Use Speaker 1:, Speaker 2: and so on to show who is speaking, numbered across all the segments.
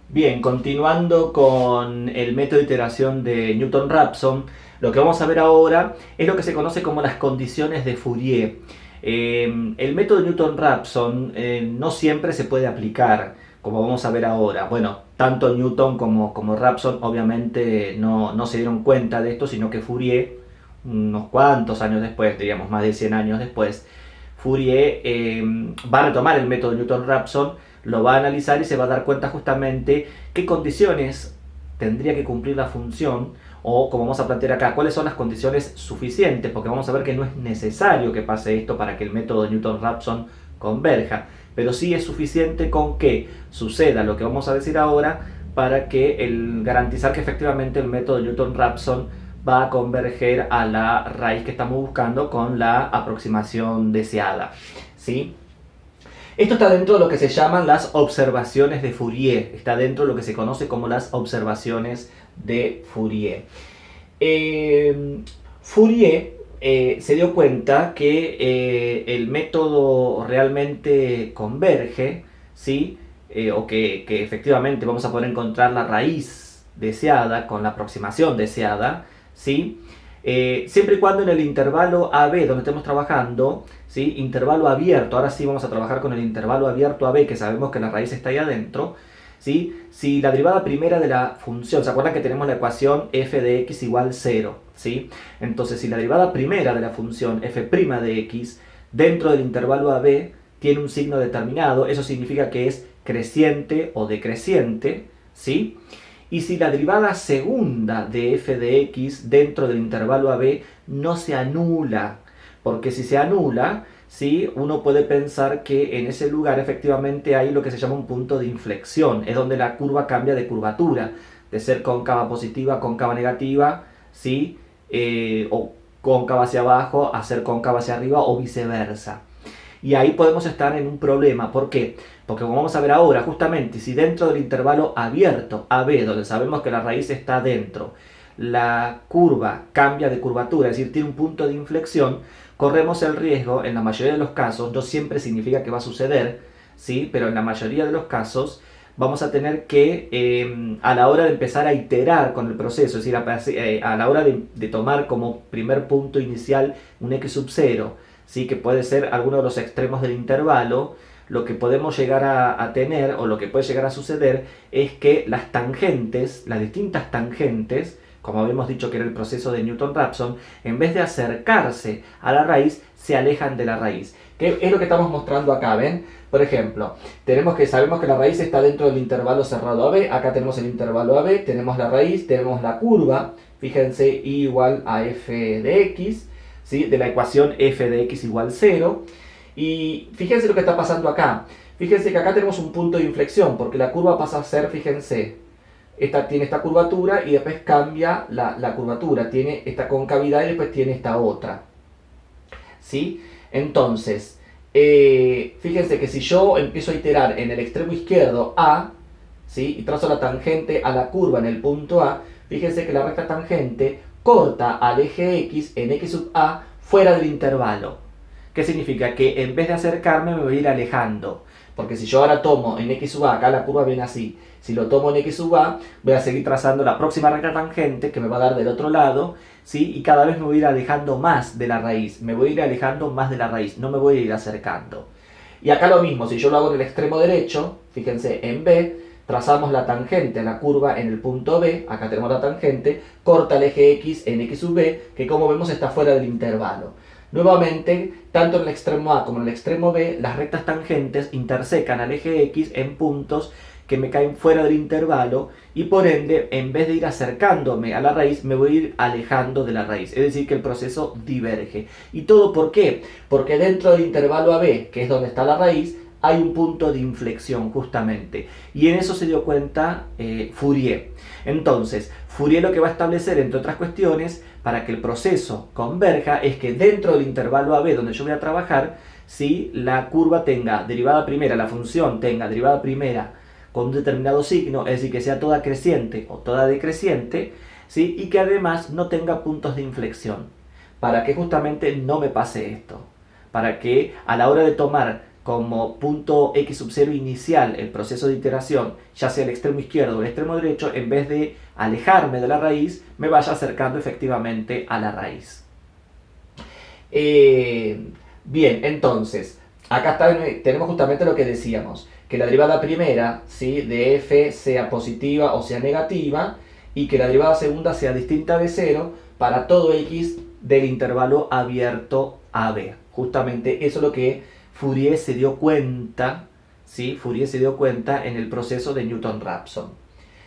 Speaker 1: Bien, continuando con el método de iteración de Newton-Raphson, lo que vamos a ver ahora es lo que se conoce como las condiciones de Fourier. El método de Newton-Raphson no siempre se puede aplicar, como vamos a ver ahora. Bueno, tanto Newton como Raphson obviamente no se dieron cuenta de esto, sino que Fourier, unos cuantos años después, diríamos más de 100 años después, Fourier va a retomar el método de Newton-Raphson, lo va a analizar y se va a dar cuenta justamente qué condiciones tendría que cumplir la función, o como vamos a plantear acá, cuáles son las condiciones suficientes, porque vamos a ver que no es necesario que pase esto para que el método de Newton-Raphson converja, pero sí es suficiente con que suceda lo que vamos a decir ahora para que garantizar que efectivamente el método de Newton-Raphson va a converger a la raíz que estamos buscando con la aproximación deseada, ¿sí? Esto está dentro de lo que se llaman las observaciones de Fourier, está dentro de lo que se conoce como las observaciones de Fourier. Fourier se dio cuenta que el método realmente converge, ¿sí? O que efectivamente vamos a poder encontrar la raíz deseada con la aproximación deseada, ¿sí? Siempre y cuando en el intervalo AB donde estemos trabajando, ¿sí? Intervalo abierto, ahora sí vamos a trabajar con el intervalo abierto AB, que sabemos que la raíz está ahí adentro, ¿sí? Si la derivada primera de la función, ¿se acuerdan que tenemos la ecuación f de x igual 0? ¿Sí? Entonces, si la derivada primera de la función f' de x dentro del intervalo AB tiene un signo determinado, eso significa que es creciente o decreciente, ¿sí? Y si la derivada segunda de f de x dentro del intervalo AB no se anula, porque si se anula, ¿sí? Uno puede pensar que en ese lugar efectivamente hay lo que se llama un punto de inflexión, es donde la curva cambia de curvatura, de ser cóncava positiva a cóncava negativa, ¿sí? O cóncava hacia abajo a ser cóncava hacia arriba o viceversa. Y ahí podemos estar en un problema. ¿Por qué? Porque como vamos a ver ahora, justamente, si dentro del intervalo abierto AB, donde sabemos que la raíz está dentro, la curva cambia de curvatura, es decir, tiene un punto de inflexión, corremos el riesgo, en la mayoría de los casos, no siempre significa que va a suceder, ¿sí? Pero en la mayoría de los casos vamos a tener que, a la hora de empezar a iterar con el proceso, es decir, a la hora de tomar como primer punto inicial un x sub 0, ¿sí? Que puede ser alguno de los extremos del intervalo, lo que podemos llegar a tener, o lo que puede llegar a suceder, es que las tangentes, las distintas tangentes, como habíamos dicho que era el proceso de Newton-Raphson, en vez de acercarse a la raíz, se alejan de la raíz. ¿Qué es lo que estamos mostrando acá? ¿Ven? Por ejemplo, sabemos que la raíz está dentro del intervalo cerrado AB, acá tenemos el intervalo AB, tenemos la raíz, tenemos la curva, fíjense, y igual a f de x, ¿sí? De la ecuación f de x igual 0, y fíjense lo que está pasando acá. Fíjense que acá tenemos un punto de inflexión, porque la curva pasa a ser, fíjense, tiene esta curvatura y después cambia la curvatura, tiene esta concavidad y después tiene esta otra, ¿sí? Entonces, fíjense que si yo empiezo a iterar en el extremo izquierdo A, ¿sí? Y trazo la tangente a la curva en el punto A, fíjense que la recta tangente corta al eje X en X sub A fuera del intervalo. ¿Qué significa? Que en vez de acercarme me voy a ir alejando. Porque si yo ahora tomo en X sub A, acá la curva viene así, si lo tomo en X sub A, voy a seguir trazando la próxima recta tangente que me va a dar del otro lado, ¿sí? Y cada vez me voy a ir alejando más de la raíz, me voy a ir alejando más de la raíz, no me voy a ir acercando. Y acá lo mismo, si yo lo hago en el extremo derecho, fíjense, en B, trazamos la tangente a la curva en el punto B, acá tenemos la tangente, corta el eje X en X sub B, que como vemos está fuera del intervalo. Nuevamente, tanto en el extremo A como en el extremo B, las rectas tangentes intersecan al eje X en puntos que me caen fuera del intervalo y por ende, en vez de ir acercándome a la raíz, me voy a ir alejando de la raíz. Es decir, que el proceso diverge. ¿Y todo por qué? Porque dentro del intervalo AB, que es donde está la raíz, hay un punto de inflexión justamente. Y en eso se dio cuenta Fourier. Entonces, Fourier lo que va a establecer, entre otras cuestiones, para que el proceso converja, es que dentro del intervalo AB donde yo voy a trabajar, si la curva tenga derivada primera, la función tenga derivada primera con un determinado signo, es decir, que sea toda creciente o toda decreciente, ¿sí? Y que además no tenga puntos de inflexión, para que justamente no me pase esto, para que a la hora de tomar como punto x sub 0 inicial el proceso de iteración, ya sea el extremo izquierdo o el extremo derecho, en vez de alejarme de la raíz, me vaya acercando efectivamente a la raíz. Bien, entonces, acá tenemos justamente lo que decíamos, que la derivada primera, ¿sí?, de f sea positiva o sea negativa, y que la derivada segunda sea distinta de 0 para todo x del intervalo abierto a b. Justamente eso es lo que Fourier se dio cuenta, ¿sí? Fourier se dio cuenta en el proceso de Newton-Raphson,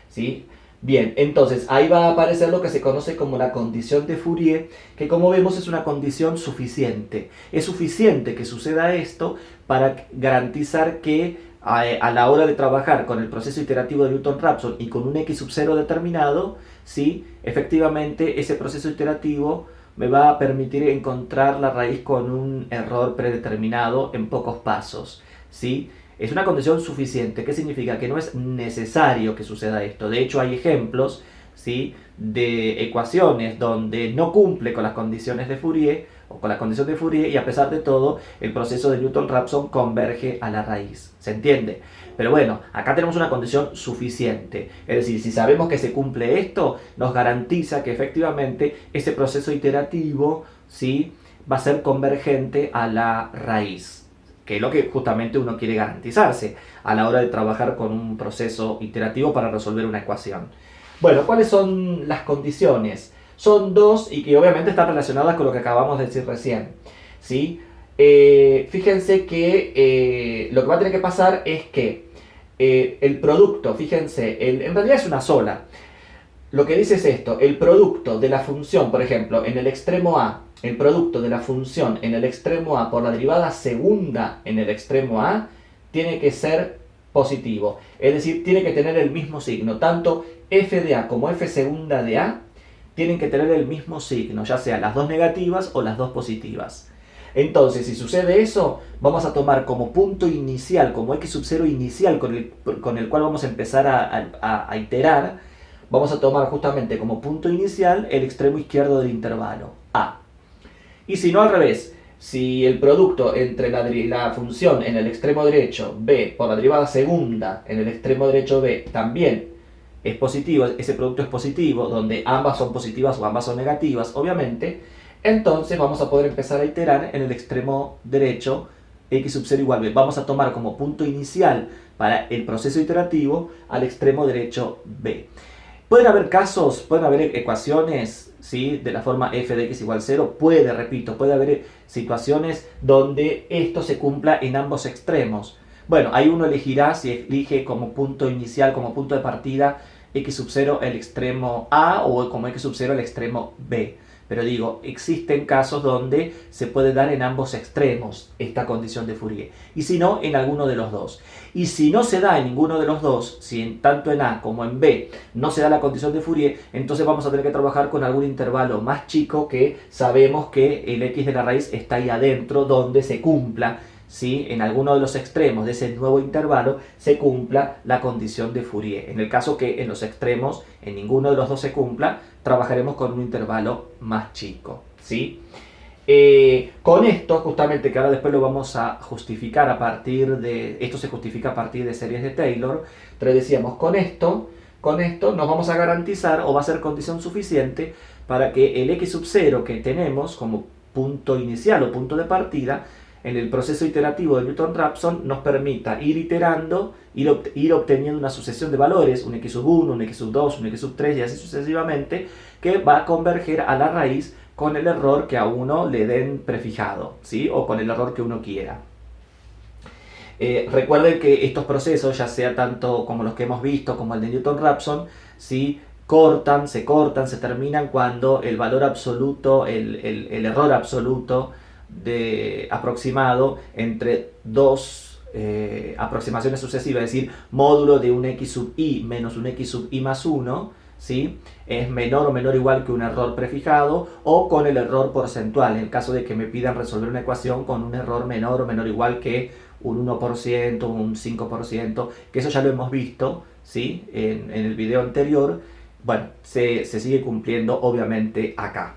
Speaker 1: ¿sí? Bien, entonces ahí va a aparecer lo que se conoce como la condición de Fourier, que como vemos es una condición suficiente. Es suficiente que suceda esto para garantizar que a la hora de trabajar con el proceso iterativo de Newton-Raphson y con un x sub 0 determinado, ¿sí?, efectivamente ese proceso iterativo me va a permitir encontrar la raíz con un error predeterminado en pocos pasos, ¿sí? Es una condición suficiente. ¿Qué significa? Que no es necesario que suceda esto. De hecho, hay ejemplos, ¿sí?, de ecuaciones donde no cumple con las condiciones de Fourier o con la condición de Fourier, y a pesar de todo el proceso de Newton-Raphson converge a la raíz. ¿Se entiende? Pero bueno, acá tenemos una condición suficiente. Es decir, si sabemos que se cumple esto, nos garantiza que efectivamente ese proceso iterativo, ¿sí?, va a ser convergente a la raíz, que es lo que justamente uno quiere garantizarse a la hora de trabajar con un proceso iterativo para resolver una ecuación. Bueno, ¿cuáles son las condiciones? Son dos y que obviamente están relacionadas con lo que acabamos de decir recién, ¿sí? Fíjense que lo que va a tener que pasar es que el producto, fíjense, en realidad es una sola. Lo que dice es esto: el producto de la función, por ejemplo, en el extremo a, el producto de la función en el extremo a por la derivada segunda en el extremo a, tiene que ser positivo. Es decir, tiene que tener el mismo signo. Tanto f de a como f segunda de a tienen que tener el mismo signo, ya sea las dos negativas o las dos positivas. Entonces, si sucede eso, vamos a tomar como punto inicial, como x sub 0 inicial con el cual vamos a empezar a iterar, vamos a tomar justamente como punto inicial el extremo izquierdo del intervalo, a. Y si no, al revés, si el producto entre la función en el extremo derecho, b, por la derivada segunda en el extremo derecho b, también es positivo, ese producto es positivo, donde ambas son positivas o ambas son negativas, obviamente, entonces vamos a poder empezar a iterar en el extremo derecho x sub 0 igual b. Vamos a tomar como punto inicial para el proceso iterativo al extremo derecho b. Pueden haber casos, pueden haber ecuaciones, ¿sí?, de la forma f de x igual 0. Repito, puede haber situaciones donde esto se cumpla en ambos extremos. Bueno, ahí uno elegirá si elige como punto inicial, como punto de partida, x sub 0 el extremo a o como x sub 0 el extremo b. Pero digo, existen casos donde se puede dar en ambos extremos esta condición de Fourier. Y si no, en alguno de los dos. Y si no se da en ninguno de los dos, si tanto en A como en B no se da la condición de Fourier, entonces vamos a tener que trabajar con algún intervalo más chico que sabemos que el x de la raíz está ahí adentro, donde se cumpla, ¿sí?, en alguno de los extremos de ese nuevo intervalo se cumpla la condición de Fourier. En el caso que en los extremos, en ninguno de los dos se cumpla, trabajaremos con un intervalo más chico, ¿sí? Con esto, justamente, que ahora después lo vamos a justificar a partir de... Esto se justifica a partir de series de Taylor, pero decíamos, con esto nos vamos a garantizar, o va a ser condición suficiente, para que el x sub 0 que tenemos como punto inicial o punto de partida en el proceso iterativo de Newton-Raphson nos permita ir iterando, ir obteniendo una sucesión de valores, un x sub 1, un x sub 2, un x sub 3 y así sucesivamente, que va a converger a la raíz con el error que a uno le den prefijado, ¿sí?, o con el error que uno quiera. Recuerden que estos procesos, ya sea tanto como los que hemos visto como el de Newton-Raphson, ¿sí?, se terminan cuando el valor absoluto, el error absoluto aproximado entre dos aproximaciones sucesivas, es decir, módulo de un x sub i menos un x sub i más 1, ¿sí?, es menor o menor o igual que un error prefijado, o con el error porcentual, en el caso de que me pidan resolver una ecuación con un error menor o menor o igual que un 1%, un 5%, que eso ya lo hemos visto, ¿sí?, en el video anterior. Bueno, se sigue cumpliendo obviamente acá.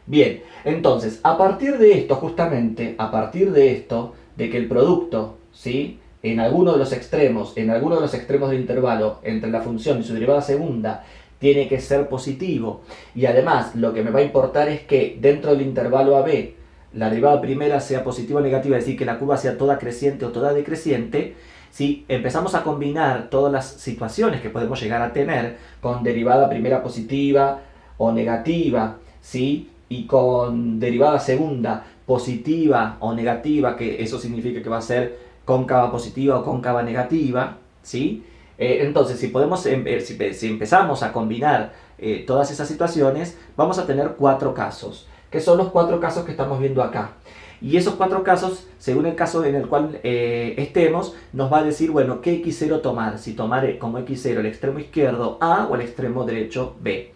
Speaker 1: Bien, entonces, a partir de esto, justamente, a partir de esto, de que el producto, ¿sí?, en alguno de los extremos del intervalo entre la función y su derivada segunda, tiene que ser positivo. Y además, lo que me va a importar es que dentro del intervalo AB, la derivada primera sea positiva o negativa, es decir, que la curva sea toda creciente o toda decreciente. Si empezamos a combinar todas las situaciones que podemos llegar a tener con derivada primera positiva o negativa, ¿sí?, y con derivada segunda positiva o negativa, que eso significa que va a ser cóncava positiva o cóncava negativa, ¿sí? Entonces, si empezamos a combinar todas esas situaciones, vamos a tener 4 casos, que son los 4 casos que estamos viendo acá. Y esos 4 casos, según el caso en el cual estemos, nos va a decir, bueno, qué x0 tomar. Si tomar como x0 el extremo izquierdo A o el extremo derecho B.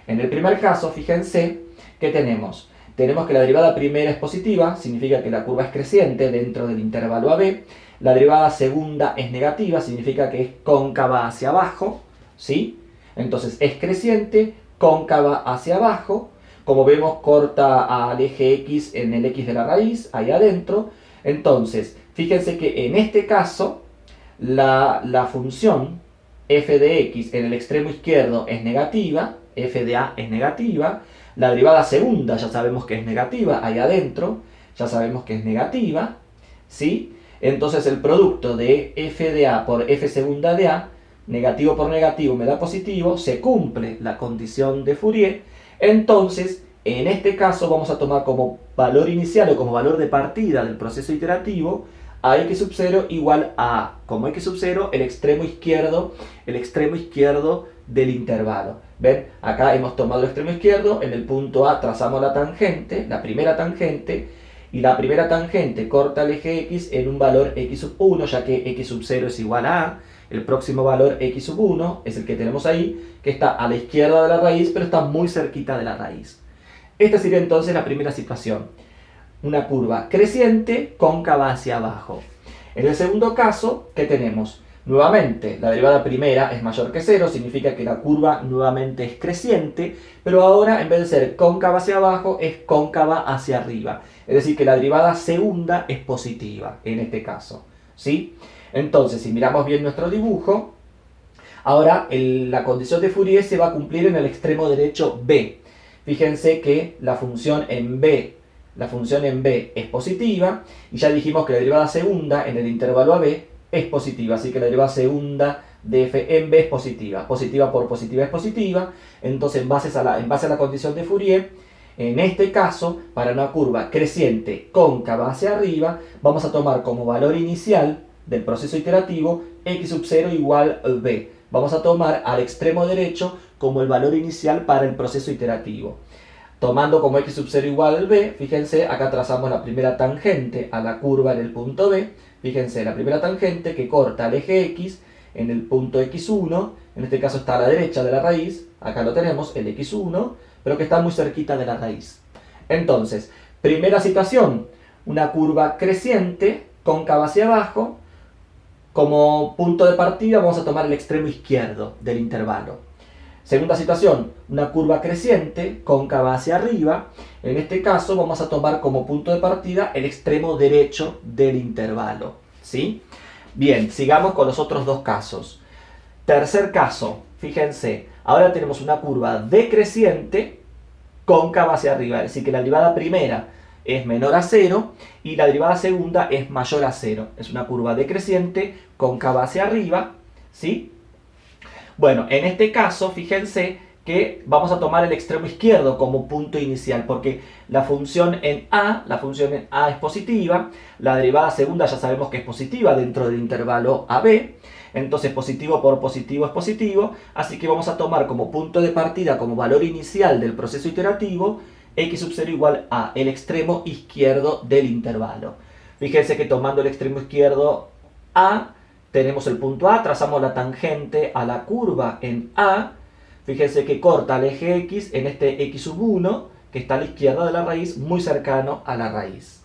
Speaker 1: En el primer caso, fíjense, ¿qué tenemos? Tenemos que la derivada primera es positiva, significa que la curva es creciente dentro del intervalo AB. La derivada segunda es negativa, significa que es cóncava hacia abajo, ¿sí? Entonces es creciente, cóncava hacia abajo. Como vemos, corta al eje X en el X de la raíz, ahí adentro. Entonces, fíjense que en este caso, la función f de x en el extremo izquierdo es negativa, f de a es negativa. La derivada segunda ya sabemos que es negativa, ahí adentro, ya sabemos que es negativa, ¿sí? Entonces el producto de f de a por f segunda de a, negativo por negativo me da positivo, se cumple la condición de Fourier. Entonces, en este caso vamos a tomar como valor inicial o como valor de partida del proceso iterativo a x sub 0 igual a, como x sub 0, el extremo izquierdo del intervalo. ¿Ven? Acá hemos tomado el extremo izquierdo, en el punto A trazamos la tangente, la primera tangente, y la primera tangente corta el eje X en un valor x sub 1, ya que x sub 0 es igual a A. El próximo valor x sub 1 es el que tenemos ahí, que está a la izquierda de la raíz, pero está muy cerquita de la raíz. Esta sería entonces la primera situación. Una curva creciente, cóncava hacia abajo. En el segundo caso, ¿qué tenemos? Nuevamente, la derivada primera es mayor que 0, significa que la curva nuevamente es creciente, pero ahora en vez de ser cóncava hacia abajo, es cóncava hacia arriba. Es decir, que la derivada segunda es positiva, en este caso, ¿sí? Entonces, si miramos bien nuestro dibujo, ahora la condición de Fourier se va a cumplir en el extremo derecho B. Fíjense que la función en B es positiva, y ya dijimos que la derivada segunda en el intervalo AB es positiva, así que la derivada segunda de f en B es positiva. Positiva por positiva es positiva. Entonces, en base a la condición de Fourier, en este caso, para una curva creciente cóncava hacia arriba, vamos a tomar como valor inicial del proceso iterativo x sub 0 igual a b. Vamos a tomar al extremo derecho como el valor inicial para el proceso iterativo. Tomando como x sub 0 igual al b, fíjense, acá trazamos la primera tangente a la curva en el punto B. Fíjense, la primera tangente que corta el eje X en el punto X1, en este caso está a la derecha de la raíz, acá lo tenemos, el X1, pero que está muy cerquita de la raíz. Entonces, primera situación, una curva creciente, cóncava hacia abajo. Como punto de partida vamos a tomar el extremo izquierdo del intervalo. Segunda situación, una curva creciente, cóncava hacia arriba. En este caso vamos a tomar como punto de partida el extremo derecho del intervalo, ¿sí? Bien, sigamos con los otros dos casos. Tercer caso, fíjense, ahora tenemos una curva decreciente, cóncava hacia arriba, es decir, que la derivada primera es menor a 0 y la derivada segunda es mayor a 0. Es una curva decreciente, cóncava hacia arriba, ¿sí? Bueno, en este caso, fíjense que vamos a tomar el extremo izquierdo como punto inicial, porque la función en A es positiva, la derivada segunda ya sabemos que es positiva dentro del intervalo AB, entonces positivo por positivo es positivo, así que vamos a tomar como punto de partida, como valor inicial del proceso iterativo, x sub 0 igual a el extremo izquierdo del intervalo. Fíjense que tomando el extremo izquierdo A, tenemos el punto A, trazamos la tangente a la curva en A. Fíjense que corta el eje X en este X sub 1, que está a la izquierda de la raíz, muy cercano a la raíz.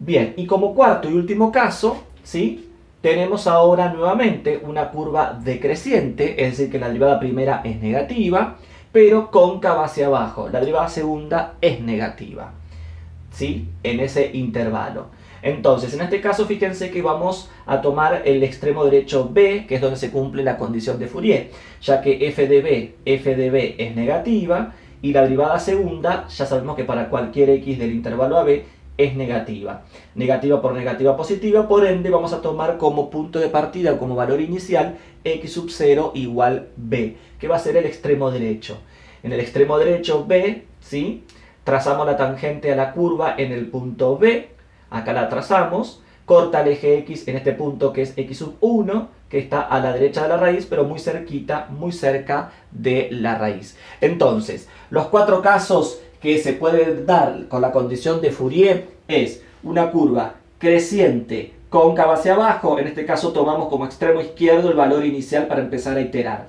Speaker 1: Bien, y como cuarto y último caso, ¿sí?, tenemos ahora nuevamente una curva decreciente, es decir, que la derivada primera es negativa, pero cóncava hacia abajo. La derivada segunda es negativa, ¿sí? En ese intervalo. Entonces, en este caso, fíjense que vamos a tomar el extremo derecho b, que es donde se cumple la condición de Fourier, ya que f de b es negativa, y la derivada segunda, ya sabemos que para cualquier x del intervalo AB es negativa. Negativa por negativa positiva, por ende vamos a tomar como punto de partida o como valor inicial x sub 0 igual b, que va a ser el extremo derecho. En el extremo derecho b, ¿sí?, trazamos la tangente a la curva en el punto B, acá la trazamos, corta el eje X en este punto que es X sub 1, que está a la derecha de la raíz, pero muy cerquita, muy cerca de la raíz. Entonces, los cuatro casos que se pueden dar con la condición de Fourier es una curva creciente, cóncava hacia abajo, en este caso tomamos como extremo izquierdo el valor inicial para empezar a iterar.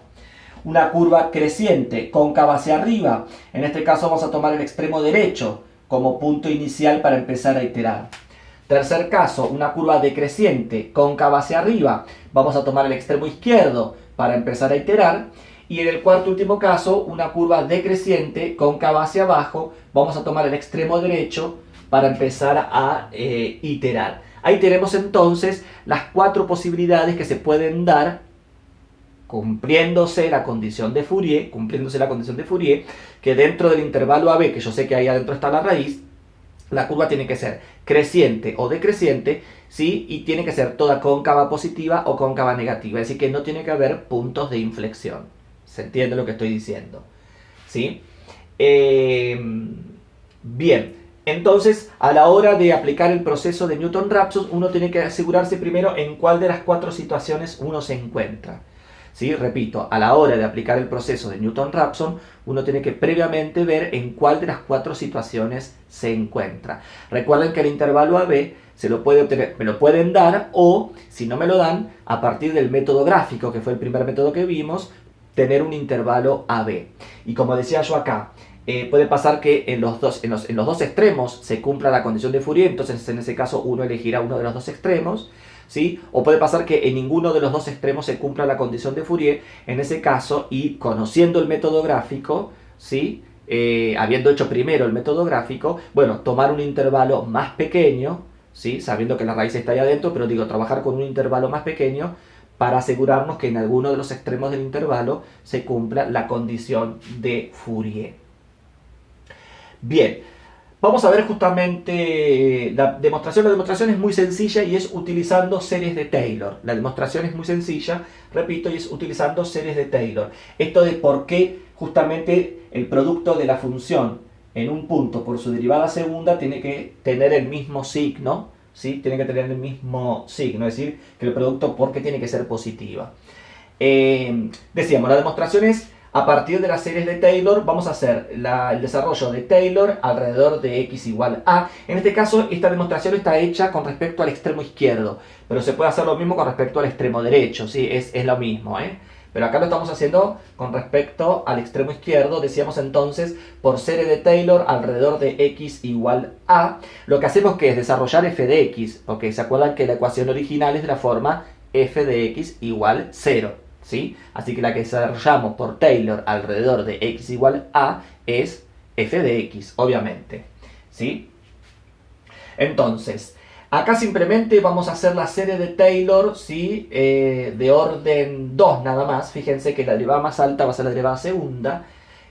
Speaker 1: Una curva creciente, cóncava hacia arriba, en este caso vamos a tomar el extremo derecho como punto inicial para empezar a iterar. Tercer caso, una curva decreciente, cóncava hacia arriba, vamos a tomar el extremo izquierdo para empezar a iterar. Y en el cuarto último caso, una curva decreciente, cóncava hacia abajo, vamos a tomar el extremo derecho para empezar a iterar. Ahí tenemos entonces las cuatro posibilidades que se pueden dar cumpliéndose la condición de Fourier, que dentro del intervalo AB, que yo sé que ahí adentro está la raíz, la curva tiene que ser creciente o decreciente, ¿sí? Y tiene que ser toda cóncava positiva o cóncava negativa, es decir, que no tiene que haber puntos de inflexión. ¿Se entiende lo que estoy diciendo? ¿Sí? Bien, entonces a la hora de aplicar el proceso de Newton-Raphson, uno tiene que asegurarse primero en cuál de las cuatro situaciones uno se encuentra. ¿Sí? Repito, a la hora de aplicar el proceso de Newton-Raphson, uno tiene que previamente ver en cuál de las cuatro situaciones se encuentra. Recuerden que el intervalo AB se lo puede obtener, me lo pueden dar, o si no me lo dan, a partir del método gráfico, que fue el primer método que vimos, tener un intervalo AB. Y como decía yo acá, puede pasar que en los dos extremos se cumpla la condición de Fourier, entonces en ese caso uno elegirá uno de los dos extremos, ¿sí? O puede pasar que en ninguno de los dos extremos se cumpla la condición de Fourier, en ese caso, y conociendo el método gráfico, ¿sí? Habiendo hecho primero el método gráfico, bueno, tomar un intervalo más pequeño, ¿sí? Sabiendo que la raíz está ahí adentro, pero digo, trabajar con un intervalo más pequeño para asegurarnos que en alguno de los extremos del intervalo se cumpla la condición de Fourier. Bien, vamos a ver justamente la demostración. La demostración es muy sencilla y es utilizando series de Taylor. La demostración es muy sencilla, repito, y es utilizando series de Taylor. Esto de por qué justamente el producto de la función en un punto por su derivada segunda tiene que tener el mismo signo, ¿sí? Tiene que tener el mismo signo, es decir, que el producto por qué tiene que ser positiva. Decíamos, la demostración es a partir de las series de Taylor. Vamos a hacer el desarrollo de Taylor alrededor de x igual a. En este caso, esta demostración está hecha con respecto al extremo izquierdo, pero se puede hacer lo mismo con respecto al extremo derecho, ¿sí? Es lo mismo, ¿eh? Pero acá lo estamos haciendo con respecto al extremo izquierdo. Decíamos entonces, por serie de Taylor alrededor de x igual a. Lo que hacemos que es desarrollar f de x, porque se acuerdan que la ecuación original es de la forma f de x igual 0. ¿Sí? Así que la que desarrollamos por Taylor alrededor de x igual a es f de x, obviamente. ¿Sí? Entonces, acá simplemente vamos a hacer la serie de Taylor, ¿sí? De orden 2 nada más. Fíjense que la derivada más alta va a ser la derivada segunda.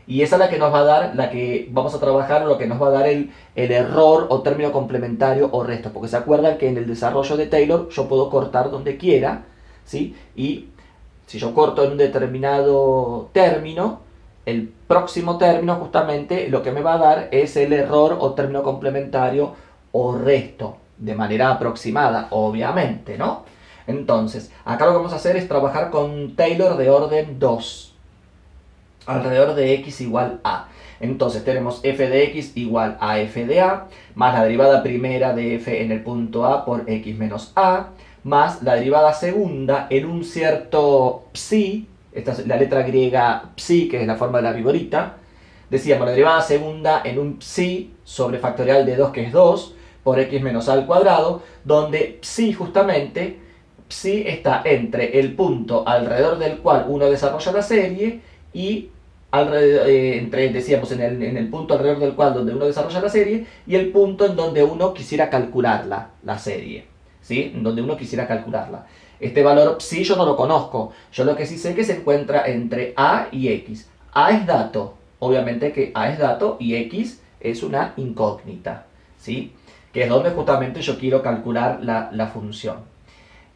Speaker 1: Y esa es la que nos va a dar, la que vamos a trabajar, lo que nos va a dar el error o término complementario o resto. Porque se acuerdan que en el desarrollo de Taylor yo puedo cortar donde quiera, ¿sí? Y si yo corto en un determinado término, el próximo término justamente lo que me va a dar es el error o término complementario o resto, de manera aproximada, obviamente, ¿no? Entonces, acá lo que vamos a hacer es trabajar con Taylor de orden 2, alrededor de x igual a. Entonces tenemos f de x igual a f de a, más la derivada primera de f en el punto a por x menos a, más la derivada segunda en un cierto psi, esta es la letra griega psi, que es la forma de la vigorita. Decíamos, la derivada segunda en un psi sobre factorial de 2, que es 2, por x menos a al cuadrado, donde psi justamente, psi está entre el punto alrededor del cual uno desarrolla la serie y entre, decíamos, en el punto alrededor del cual donde uno desarrolla la serie y el punto en donde uno quisiera calcular la serie, ¿sí? En donde uno quisiera calcularla. Este valor psi yo no lo conozco, yo lo que sí sé que se encuentra entre A y X. A es dato, obviamente que A es dato y X es una incógnita, ¿sí? Que es donde justamente yo quiero calcular la función.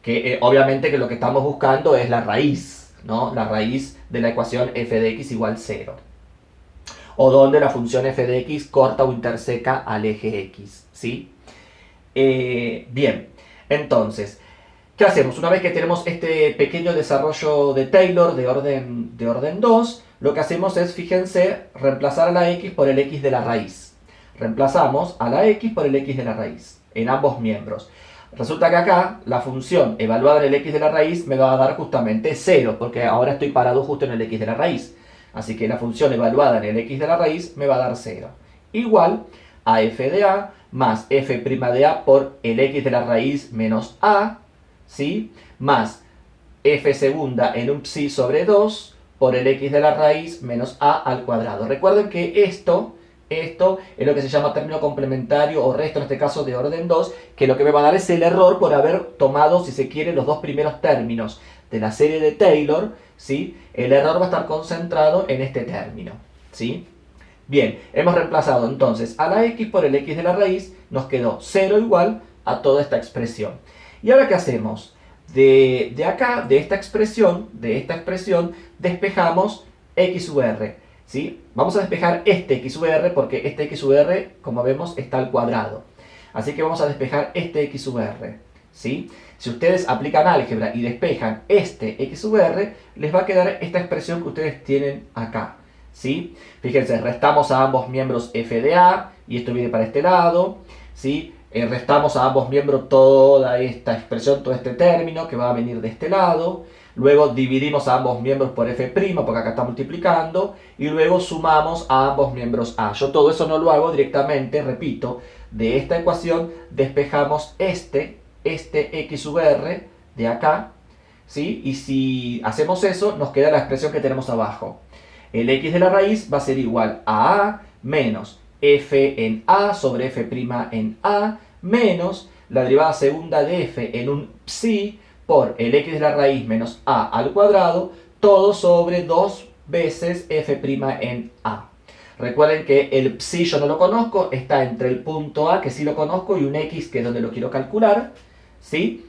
Speaker 1: Que obviamente que lo que estamos buscando es la raíz, ¿no? La raíz de la ecuación f de x igual 0. O donde la función f de x corta o interseca al eje x, ¿sí? Bien, entonces, ¿qué hacemos? Una vez que tenemos este pequeño desarrollo de Taylor de orden 2, lo que hacemos es, fíjense, reemplazar a la x por el x de la raíz. Reemplazamos a la x por el x de la raíz en ambos miembros. Resulta que acá la función evaluada en el x de la raíz me va a dar justamente 0, porque ahora estoy parado justo en el x de la raíz. Así que la función evaluada en el x de la raíz me va a dar 0. Igual a f de a más f' de a por el x de la raíz menos a, ¿sí? Más f segunda en un psi sobre 2 por el x de la raíz menos a al cuadrado. Recuerden que esto es lo que se llama término complementario o resto, en este caso de orden 2, que lo que me va a dar es el error por haber tomado, si se quiere, los dos primeros términos de la serie de Taylor, ¿sí? El error va a estar concentrado en este término, ¿sí? Bien, hemos reemplazado entonces a la x por el x de la raíz, nos quedó 0 igual a toda esta expresión. ¿Y ahora qué hacemos? De acá, de esta expresión, despejamos x sub r. ¿Sí? Vamos a despejar este x sub r porque este x sub r, como vemos, está al cuadrado. Así que vamos a despejar este x sub r. ¿Sí? Si ustedes aplican álgebra y despejan este x sub r, les va a quedar esta expresión que ustedes tienen acá. ¿Sí? Fíjense, restamos a ambos miembros f de a, y esto viene para este lado. ¿Sí? Restamos a ambos miembros toda esta expresión, todo este término que va a venir de este lado. Luego dividimos a ambos miembros por f', porque acá está multiplicando. Y luego sumamos a ambos miembros a. Yo todo eso no lo hago directamente, repito. De esta ecuación despejamos este x sub r de acá. ¿Sí? Y si hacemos eso, nos queda la expresión que tenemos abajo. El x de la raíz va a ser igual a menos f en a sobre f' en a menos la derivada segunda de f en un psi por el x de la raíz menos a al cuadrado, todo sobre 2 veces f' en a. Recuerden que el psi yo no lo conozco, está entre el punto a, que sí lo conozco, y un x, que es donde lo quiero calcular, ¿sí?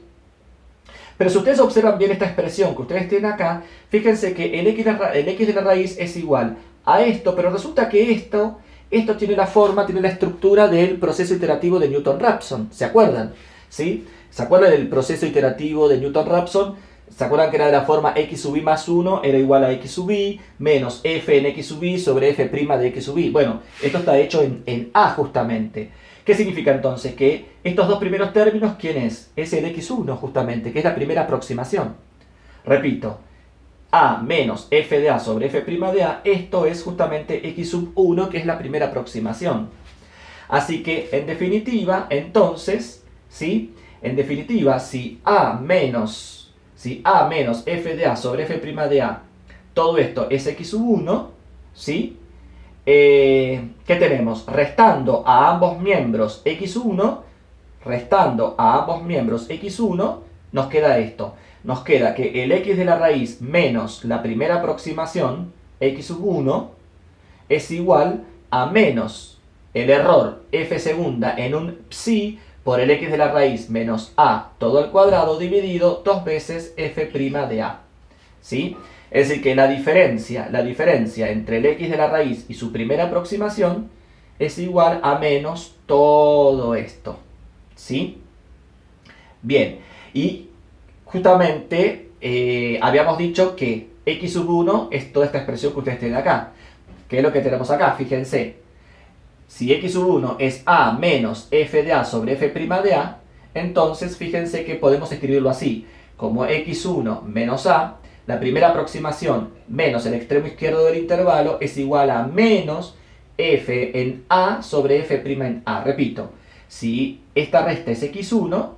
Speaker 1: Pero si ustedes observan bien esta expresión que ustedes tienen acá, fíjense que el x de la raíz es igual a esto, pero resulta que esto tiene la forma, tiene la estructura del proceso iterativo de Newton-Raphson. ¿Se acuerdan? ¿Sí? ¿Se acuerdan del proceso iterativo de Newton-Raphson? ¿Se acuerdan que era de la forma x sub i más 1 era igual a x sub i menos f en x sub i sobre f' de x sub i? Bueno, esto está hecho en a justamente. ¿Qué significa entonces? Que estos dos primeros términos, ¿quién es? Es el x1 justamente, que es la primera aproximación. Repito, a menos f de a sobre f' de a, esto es justamente x sub 1, que es la primera aproximación. Así que, en definitiva, entonces, ¿sí? En definitiva, si a menos f de a sobre f' de a, todo esto es x sub 1, ¿sí? ¿Qué tenemos? Restando a ambos miembros x1, nos queda esto. Nos queda que el x de la raíz menos la primera aproximación, x sub 1, es igual a menos el error f segunda en un psi por el x de la raíz menos a todo al cuadrado dividido 2 veces f' de a. ¿Sí? Es decir, que la diferencia entre el x de la raíz y su primera aproximación es igual a menos todo esto. ¿Sí? Bien, y justamente habíamos dicho que x sub 1 es toda esta expresión que ustedes tienen acá. ¿Qué es lo que tenemos acá? Fíjense, si x sub 1 es a menos f de a sobre f' de a, entonces fíjense que podemos escribirlo así, como x1 menos a, la primera aproximación menos el extremo izquierdo del intervalo es igual a menos f en a sobre f' en a. Repito, si esta resta es x1,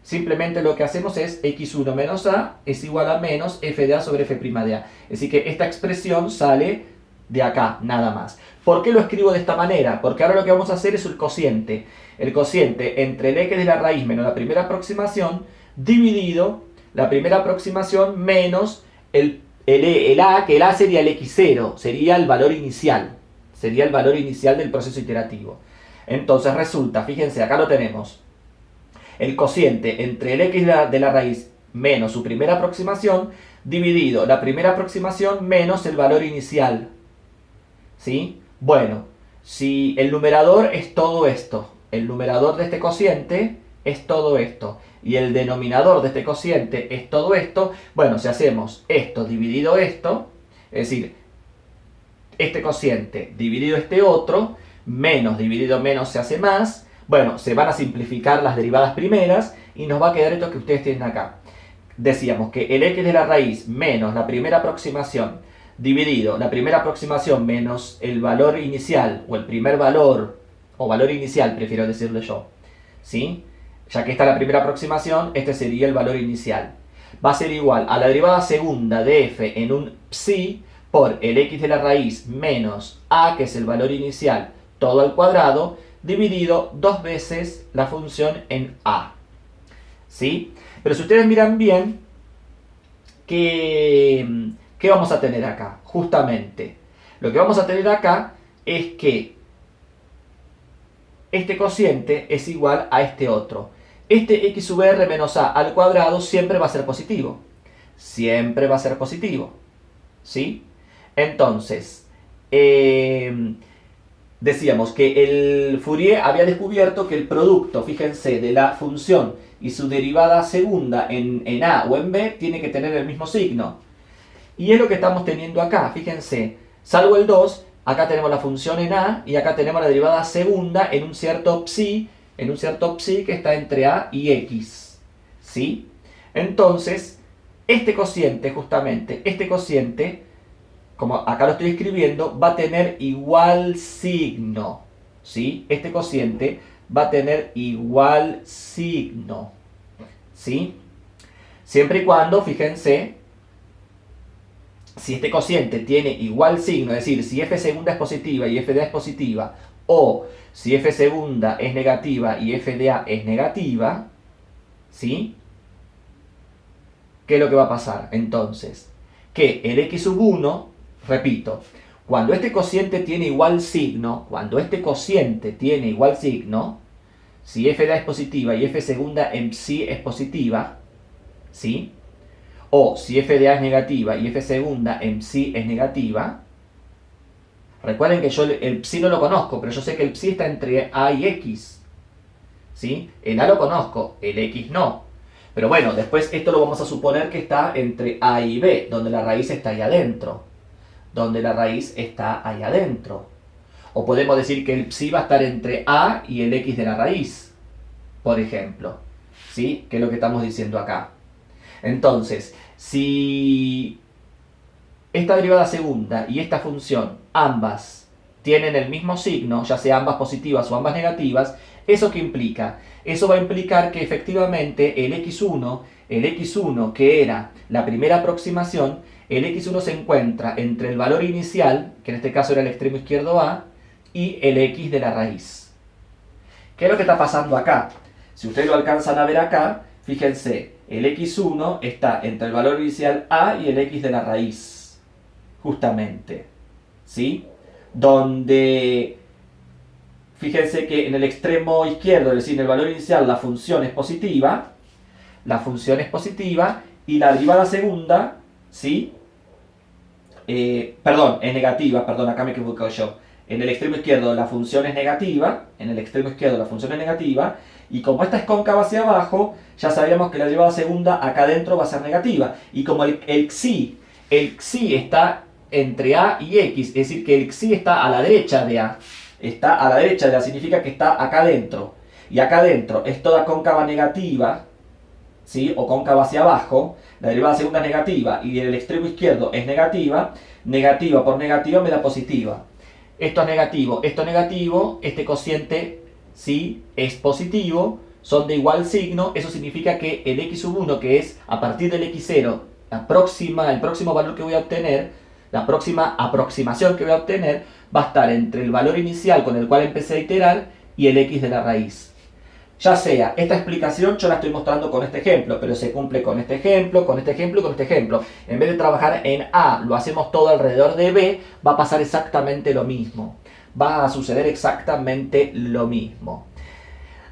Speaker 1: simplemente lo que hacemos es x1 menos a es igual a menos f de a sobre f' de a. Es decir que esta expresión sale de acá, nada más. ¿Por qué lo escribo de esta manera? Porque ahora lo que vamos a hacer es el cociente. El cociente entre el x de la raíz menos la primera aproximación dividido la primera aproximación menos el a, que el a sería el x0, sería el valor inicial. Sería el valor inicial del proceso iterativo. Entonces resulta, fíjense, acá lo tenemos. El cociente entre el x de la raíz menos su primera aproximación dividido la primera aproximación menos el valor inicial. ¿Sí? Bueno, si el numerador es todo esto, el numerador de este cociente es todo esto, y el denominador de este cociente es todo esto, bueno, si hacemos esto dividido esto, es decir, este cociente dividido este otro, menos dividido menos se hace más, bueno, se van a simplificar las derivadas primeras y nos va a quedar esto que ustedes tienen acá. Decíamos que el x de la raíz menos la primera aproximación dividido la primera aproximación menos el valor inicial, o el primer valor, o valor inicial prefiero decirle yo, ¿sí? Ya que está la primera aproximación, este sería el valor inicial. Va a ser igual a la derivada segunda de f en un psi por el x de la raíz menos a, que es el valor inicial, todo al cuadrado, dividido dos veces la función en a. ¿Sí? Pero si ustedes miran bien, ¿qué vamos a tener acá? Justamente, lo que vamos a tener acá es que este cociente es igual a este otro. Este x sub r menos a al cuadrado siempre va a ser positivo. Siempre va a ser positivo. ¿Sí? Entonces, decíamos que el Fourier había descubierto que el producto, fíjense, de la función y su derivada segunda en a o en b tiene que tener el mismo signo. Y es lo que estamos teniendo acá, fíjense, salvo el 2, acá tenemos la función en a y acá tenemos la derivada segunda en un cierto psi que está entre a y x. ¿Sí? Entonces, este cociente, justamente, este cociente, como acá lo estoy escribiendo, va a tener igual signo. ¿Sí? Este cociente va a tener igual signo. ¿Sí? Siempre y cuando, fíjense, si este cociente tiene igual signo, es decir, si f segunda es positiva y f de a es positiva, o si f segunda es negativa y f de a es negativa, ¿sí? ¿Qué es lo que va a pasar? Entonces, que el x sub 1, repito, cuando este cociente tiene igual signo, si f de a es positiva y f segunda en psi es positiva, ¿sí? O si f de a es negativa y f segunda en psi es negativa, recuerden que yo el psi no lo conozco, pero yo sé que el psi está entre a y x, ¿sí? El a lo conozco, el x no. Pero bueno, después esto lo vamos a suponer que está entre a y b, donde la raíz está ahí adentro. O podemos decir que el psi va a estar entre a y el x de la raíz, por ejemplo, ¿sí? Que es lo que estamos diciendo acá. Entonces, si esta derivada segunda y esta función, ambas tienen el mismo signo, ya sea ambas positivas o ambas negativas, ¿eso qué implica? Eso va a implicar que efectivamente el x1 que era la primera aproximación, el x1 se encuentra entre el valor inicial, que en este caso era el extremo izquierdo a, y el x de la raíz. ¿Qué es lo que está pasando acá? Si ustedes lo alcanzan a ver acá, fíjense, el x1 está entre el valor inicial a y el x de la raíz, justamente, ¿sí? Donde, fíjense que en el extremo izquierdo, es decir, en el valor inicial, la función es positiva, y la derivada segunda, ¿sí? Es negativa, acá me equivoco yo. En el extremo izquierdo la función es negativa, y como esta es cóncava hacia abajo, ya sabíamos que la derivada segunda acá adentro va a ser negativa. Y como el xi está entre a y x, es decir, que el xi está a la derecha de a, significa que está acá adentro. Y acá adentro es toda cóncava negativa, ¿sí? O cóncava hacia abajo, la derivada segunda es negativa y en el extremo izquierdo es negativa, negativa por negativa me da positiva. Esto es negativo, este cociente, ¿sí? Es positivo, son de igual signo, eso significa que el x sub 1, que es a partir del x0, el próximo valor que voy a obtener, La próxima aproximación que voy a obtener va a estar entre el valor inicial con el cual empecé a iterar y el x de la raíz. Ya sea, esta explicación yo la estoy mostrando con este ejemplo, pero se cumple con este ejemplo, con este ejemplo y con este ejemplo. En vez de trabajar en A, lo hacemos todo alrededor de B, va a pasar exactamente lo mismo. Va a suceder exactamente lo mismo.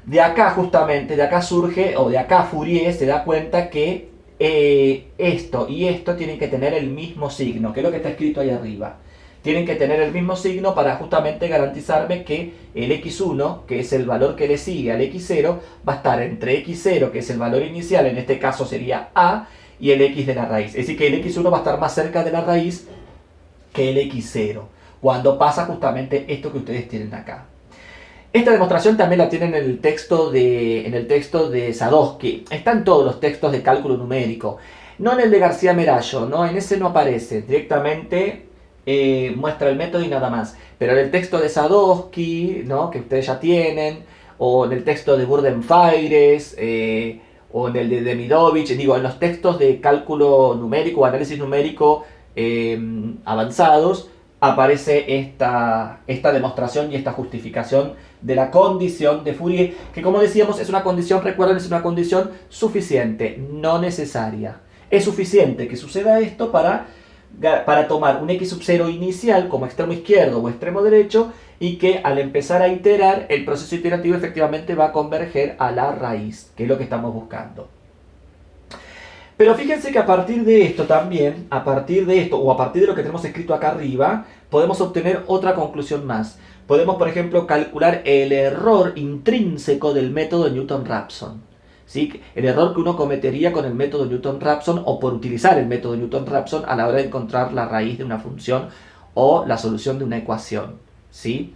Speaker 1: De acá justamente, de acá surge, o de acá Fourier se da cuenta que esto y esto tienen que tener el mismo signo, que es lo que está escrito ahí arriba. Tienen que tener el mismo signo para justamente garantizarme que el x1, que es el valor que le sigue al x0, va a estar entre x0, que es el valor inicial, en este caso sería a, y el x de la raíz. Es decir, que el x1 va a estar más cerca de la raíz que el x0, cuando pasa justamente esto que ustedes tienen acá. Esta demostración también la tienen en el texto de Sadowski. Está en todos los textos de cálculo numérico. No en el de García Merallo, ¿no? En ese no aparece. Directamente muestra el método y nada más. Pero en el texto de Sadowski, ¿no? Que ustedes ya tienen, o en el texto de Burden-Faires, o en el de Demidovich, digo, en los textos de cálculo numérico o análisis numérico avanzados, aparece esta demostración y esta justificación de la condición de Fourier, que como decíamos es una condición, recuerden, es una condición suficiente, no necesaria. Es suficiente que suceda esto para tomar un x sub 0 inicial como extremo izquierdo o extremo derecho y que al empezar a iterar, el proceso iterativo efectivamente va a converger a la raíz, que es lo que estamos buscando. Pero fíjense que a partir de esto también, a partir de esto, o a partir de lo que tenemos escrito acá arriba, podemos obtener otra conclusión más. Podemos, por ejemplo, calcular el error intrínseco del método Newton-Raphson. ¿Sí? El error que uno cometería con el método Newton-Raphson o por utilizar el método Newton-Raphson a la hora de encontrar la raíz de una función o la solución de una ecuación. ¿Sí?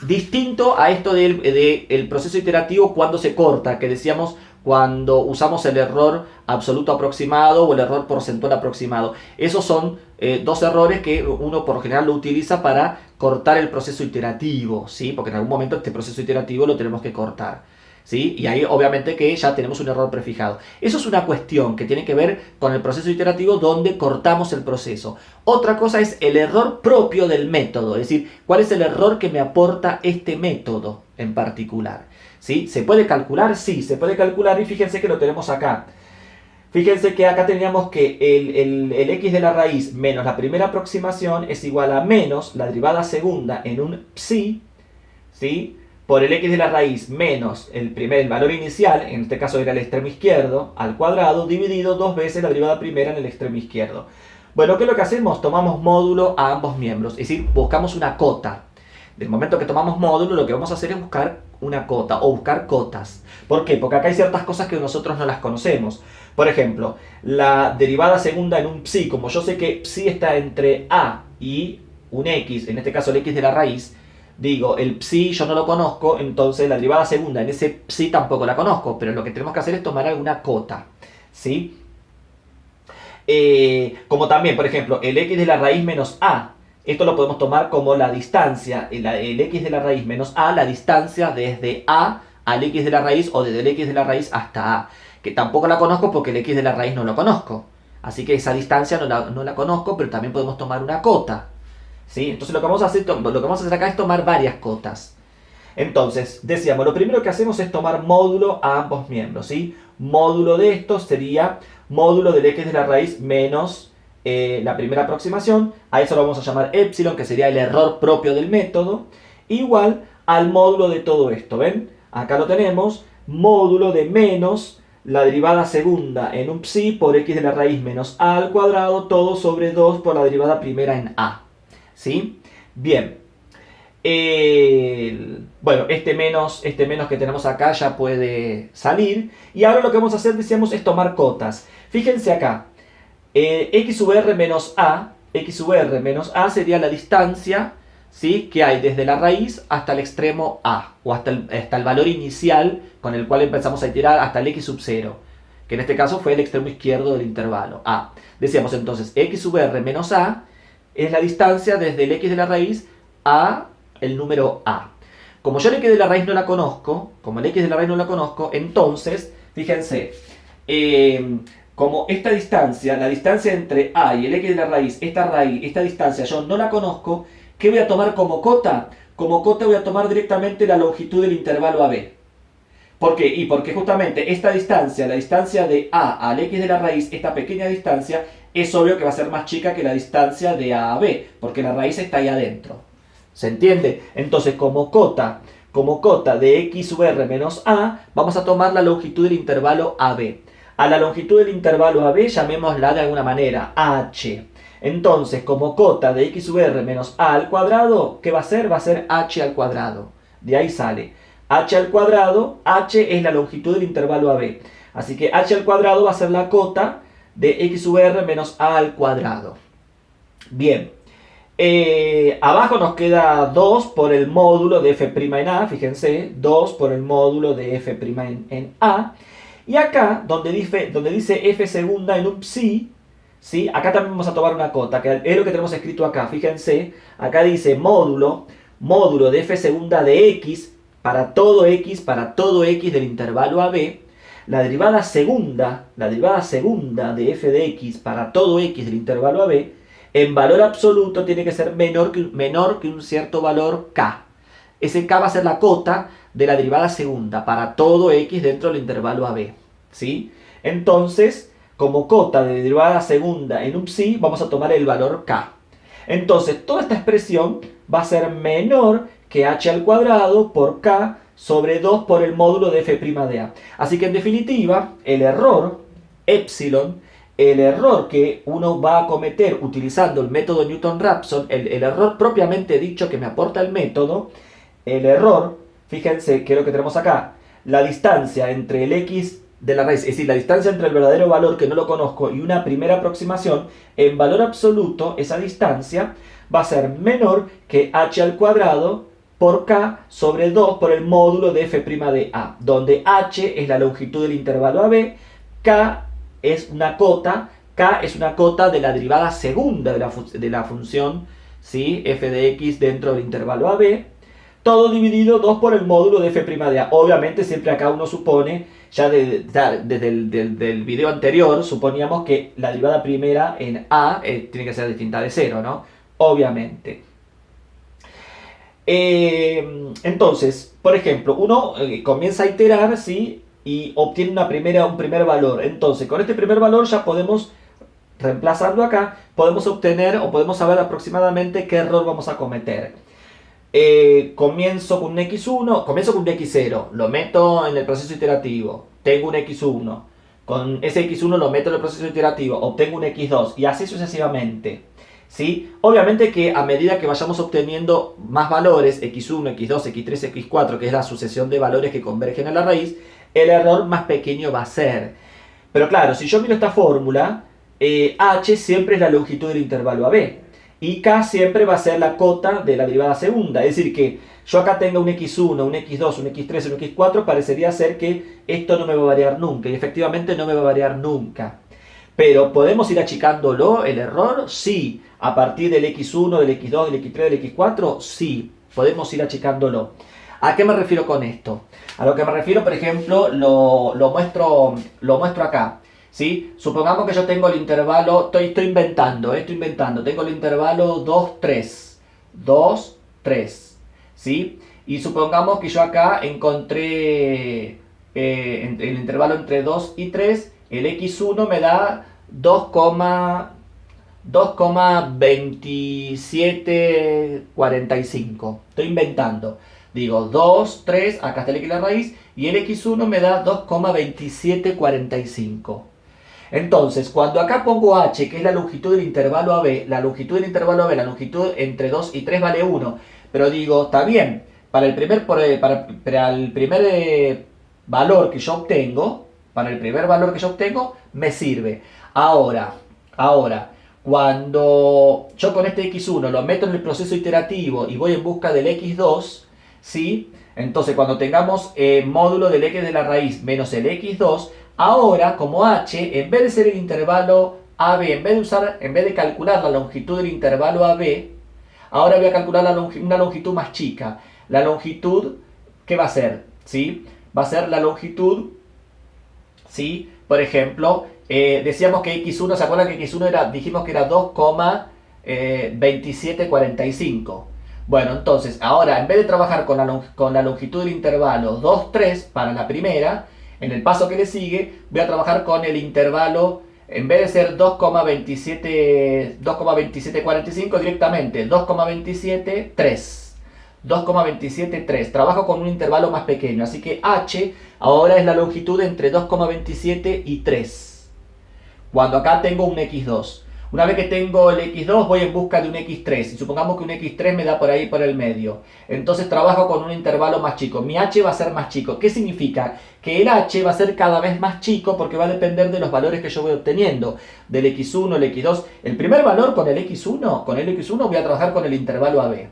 Speaker 1: Distinto a esto del proceso iterativo cuando se corta, que decíamos cuando usamos el error absoluto aproximado o el error porcentual aproximado. Esos son dos errores que uno por lo general lo utiliza para cortar el proceso iterativo, ¿sí? Porque en algún momento este proceso iterativo lo tenemos que cortar, ¿sí? Y ahí obviamente que ya tenemos un error prefijado. Eso es una cuestión que tiene que ver con el proceso iterativo donde cortamos el proceso. Otra cosa es el error propio del método, es decir, cuál es el error que me aporta este método en particular. ¿Sí? ¿Se puede calcular? Sí, se puede calcular y fíjense que lo tenemos acá. Fíjense que acá teníamos que el x de la raíz menos la primera aproximación es igual a menos la derivada segunda en un psi, ¿sí? Por el x de la raíz menos el valor inicial, en este caso era el extremo izquierdo, al cuadrado, dividido dos veces la derivada primera en el extremo izquierdo. Bueno, ¿qué es lo que hacemos? Tomamos módulo a ambos miembros, es decir, buscamos una cota. Del momento que tomamos módulo, lo que vamos a hacer es buscar una cota o buscar cotas. ¿Por qué? Porque acá hay ciertas cosas que nosotros no las conocemos. Por ejemplo, la derivada segunda en un psi, como yo sé que psi está entre a y un x, en este caso el x de la raíz, digo, el psi yo no lo conozco, entonces la derivada segunda en ese psi tampoco la conozco, pero lo que tenemos que hacer es tomar alguna cota, ¿sí? Como también, por ejemplo, el x de la raíz menos a. Esto lo podemos tomar como la distancia, el x de la raíz menos a, la distancia desde a al x de la raíz o desde el x de la raíz hasta a. Que tampoco la conozco porque el x de la raíz no lo conozco. Así que esa distancia no la conozco, pero también podemos tomar una cota. ¿Sí? Entonces lo que vamos a hacer acá es tomar varias cotas. Entonces, decíamos, lo primero que hacemos es tomar módulo a ambos miembros. ¿Sí? Módulo de esto sería módulo del x de la raíz menos la primera aproximación, a eso lo vamos a llamar epsilon, que sería el error propio del método, igual al módulo de todo esto, ¿ven? Acá lo tenemos, módulo de menos la derivada segunda en un psi por x de la raíz menos a al cuadrado, todo sobre 2 por la derivada primera en a, ¿sí? Bien, bueno, este menos que tenemos acá ya puede salir, y ahora lo que vamos a hacer, decíamos, es tomar cotas. Fíjense acá, x sub r menos a sería la distancia, ¿sí?, que hay desde la raíz hasta el extremo a, o hasta el valor inicial con el cual empezamos a iterar hasta el x sub 0, que en este caso fue el extremo izquierdo del intervalo a. Decíamos entonces, x sub r menos a es la distancia desde el x de la raíz a el número a. Como yo el x de la raíz no la conozco, entonces, fíjense, como esta distancia, la distancia entre a y el x de la raíz, esta distancia yo no la conozco, ¿qué voy a tomar como cota? Como cota voy a tomar directamente la longitud del intervalo AB. ¿Por qué? Y porque justamente esta distancia, la distancia de a al x de la raíz, esta pequeña distancia, es obvio que va a ser más chica que la distancia de a b, porque la raíz está ahí adentro. ¿Se entiende? Entonces, como cota de x sub r menos a, vamos a tomar la longitud del intervalo AB. A la longitud del intervalo AB llamémosla de alguna manera, h. Entonces, como cota de x sub r menos a al cuadrado, ¿qué va a ser? Va a ser h al cuadrado. De ahí sale h al cuadrado, h es la longitud del intervalo AB. Así que h al cuadrado va a ser la cota de x sub r menos a al cuadrado. Bien. Abajo nos queda 2 por el módulo de f' en a, fíjense, 2 por el módulo de f' en a. Y acá, donde dice f segunda en un psi, ¿sí? Acá también vamos a tomar una cota, que es lo que tenemos escrito acá, fíjense, acá dice módulo de f segunda de x, para todo x del intervalo AB, la derivada segunda de f de x para todo x del intervalo AB, en valor absoluto tiene que ser menor que un cierto valor k. Ese k va a ser la cota de la derivada segunda para todo x dentro del intervalo AB. ¿Sí? Entonces, como cota de derivada segunda en un psi, vamos a tomar el valor k. Entonces, toda esta expresión va a ser menor que h al cuadrado por k sobre 2 por el módulo de f' de a. Así que en definitiva, el error epsilon, el error que uno va a cometer utilizando el método Newton-Raphson, el error propiamente dicho que me aporta el método, el error, fíjense que es lo que tenemos acá, la distancia entre el x de la raíz, es decir, la distancia entre el verdadero valor que no lo conozco y una primera aproximación, en valor absoluto, esa distancia va a ser menor que h al cuadrado por k sobre 2 por el módulo de f' de a, donde h es la longitud del intervalo AB, k es una cota de la derivada segunda de la función, ¿sí? F de x dentro del intervalo AB, todo dividido 2 por el módulo de f' de a. Obviamente siempre acá uno supone, ya desde el video anterior, suponíamos que la derivada primera en a tiene que ser distinta de 0, ¿no? Obviamente. Entonces, por ejemplo, uno comienza a iterar, ¿sí? Y obtiene un primer valor. Entonces, con este primer valor ya podemos, reemplazarlo acá, podemos obtener o podemos saber aproximadamente qué error vamos a cometer. Comienzo con un x1, comienzo con un x0, lo meto en el proceso iterativo, tengo un x1, con ese x1 lo meto en el proceso iterativo, obtengo un x2 y así sucesivamente. ¿Sí? Obviamente que a medida que vayamos obteniendo más valores, x1, x2, x3, x4, que es la sucesión de valores que convergen a la raíz, el error más pequeño va a ser. Pero claro, si yo miro esta fórmula, h siempre es la longitud del intervalo AB. Y k siempre va a ser la cota de la derivada segunda. Es decir, que yo acá tenga un x1, un x2, un x3, un x4, parecería ser que esto no me va a variar nunca. Y efectivamente no me va a variar nunca. Pero ¿podemos ir achicándolo, el error? Sí. A partir del x1, del x2, del x3, del x4, sí. Podemos ir achicándolo. ¿A qué me refiero con esto? A lo que me refiero, por ejemplo, lo muestro acá. ¿Sí? Supongamos que yo tengo el intervalo, estoy inventando, tengo el intervalo 2, 3. 2, 3. ¿Sí? Y supongamos que yo acá encontré el intervalo entre 2 y 3, el x1 me da 2,2745. Estoy inventando. Digo 2, 3, acá está el x la raíz, y el x1 me da 2,2745. Entonces, cuando acá pongo h, que es la longitud del intervalo AB, la longitud entre 2 y 3 vale 1. Pero digo, está bien, para el primer valor que yo obtengo, me sirve. Ahora, cuando yo con este x1 lo meto en el proceso iterativo y voy en busca del x2, ¿sí? Entonces, cuando tengamos módulo del x de la raíz menos el x2, ahora, como h, en vez de ser el intervalo AB, en vez de calcular la longitud del intervalo AB, ahora voy a calcular una longitud más chica. La longitud, ¿qué va a ser? ¿Sí? Va a ser la longitud, ¿sí? Por ejemplo, decíamos que x1, ¿se acuerdan que x1 era, dijimos que era 2,2745? Bueno, entonces, ahora en vez de trabajar con la longitud del intervalo 2, 3 para la primera, en el paso que le sigue voy a trabajar con el intervalo, en vez de ser 2,2745 directamente, 2,273. 2,273. Trabajo con un intervalo más pequeño, así que h ahora es la longitud entre 2,27 y 3. Cuando acá tengo un x2. Una vez que tengo el x2 voy en busca de un x3. Y supongamos que un x3 me da por ahí por el medio. Entonces trabajo con un intervalo más chico. Mi h va a ser más chico. ¿Qué significa? Que el h va a ser cada vez más chico porque va a depender de los valores que yo voy obteniendo. Del x1, el x2. El primer valor con el x1 voy a trabajar con el intervalo AB.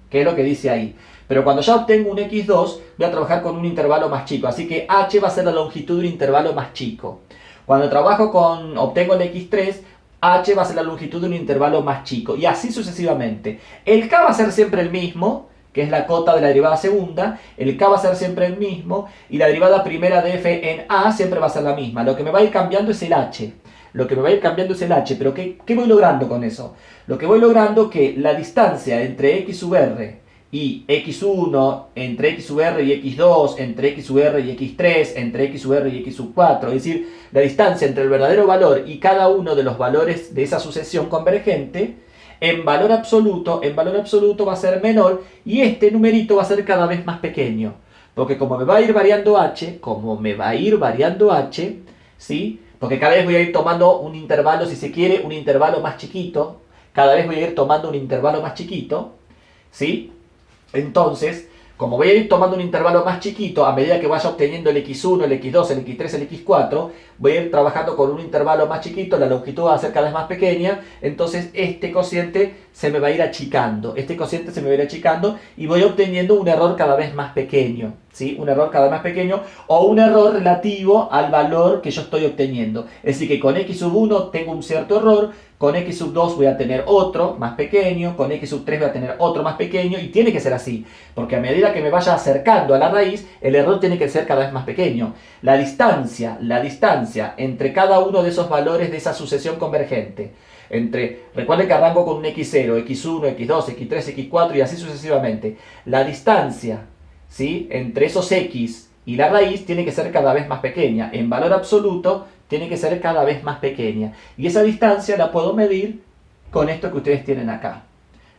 Speaker 1: Que es lo que dice ahí. Pero cuando ya obtengo un x2 voy a trabajar con un intervalo más chico. Así que h va a ser la longitud de un intervalo más chico. Cuando obtengo el x3, h va a ser la longitud de un intervalo más chico. Y así sucesivamente. El k va a ser siempre el mismo, que es la cota de la derivada segunda. El k va a ser siempre el mismo. Y la derivada primera de f en a siempre va a ser la misma. Lo que me va a ir cambiando es el h. Pero ¿qué voy logrando con eso? Lo que voy logrando es que la distancia entre x sub r y x1, entre x sub r y x2, entre x sub r y x3, entre x sub r y x sub 4, es decir, la distancia entre el verdadero valor y cada uno de los valores de esa sucesión convergente, en valor absoluto va a ser menor y este numerito va a ser cada vez más pequeño. Porque como me va a ir variando h, ¿sí? Porque cada vez voy a ir tomando un intervalo, si se quiere, un intervalo más chiquito. Cada vez voy a ir tomando un intervalo más chiquito, ¿sí? Entonces, como voy a ir tomando un intervalo más chiquito, a medida que vaya obteniendo el x1, el x2, el x3, el x4, voy a ir trabajando con un intervalo más chiquito, la longitud va a ser cada vez más pequeña, entonces este cociente se me va a ir achicando, y voy obteniendo un error cada vez más pequeño, ¿sí? Un error cada vez más pequeño o un error relativo al valor que yo estoy obteniendo. Es decir, que con x sub 1 tengo un cierto error, con x sub 2 voy a tener otro más pequeño, con x sub 3 voy a tener otro más pequeño, y tiene que ser así, porque a medida que me vaya acercando a la raíz, el error tiene que ser cada vez más pequeño. La distancia entre cada uno de esos valores de esa sucesión convergente, recuerden que arranco con un x0, x1, x2, x3, x4 y así sucesivamente. La distancia, ¿sí?, entre esos x y la raíz tiene que ser cada vez más pequeña. En valor absoluto tiene que ser cada vez más pequeña. Y esa distancia la puedo medir con esto que ustedes tienen acá,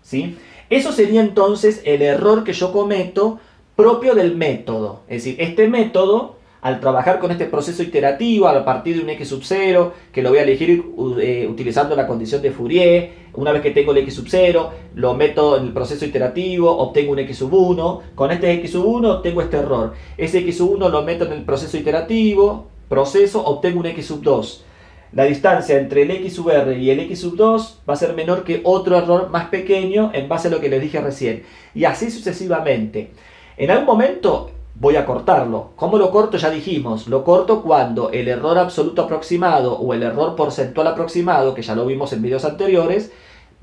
Speaker 1: ¿sí? Eso sería entonces el error que yo cometo propio del método. Es decir, este método, al trabajar con este proceso iterativo a partir de un x sub 0, que lo voy a elegir utilizando la condición de Fourier, una vez que tengo el x sub 0, lo meto en el proceso iterativo, obtengo un x sub 1, con este x sub 1 obtengo este error, ese x sub 1 lo meto en el proceso iterativo, obtengo un x sub 2. La distancia entre el x sub r y el x sub 2 va a ser menor que otro error más pequeño en base a lo que les dije recién. Y así sucesivamente. En algún momento voy a cortarlo. ¿Cómo lo corto? Ya dijimos, lo corto cuando el error absoluto aproximado o el error porcentual aproximado, que ya lo vimos en videos anteriores,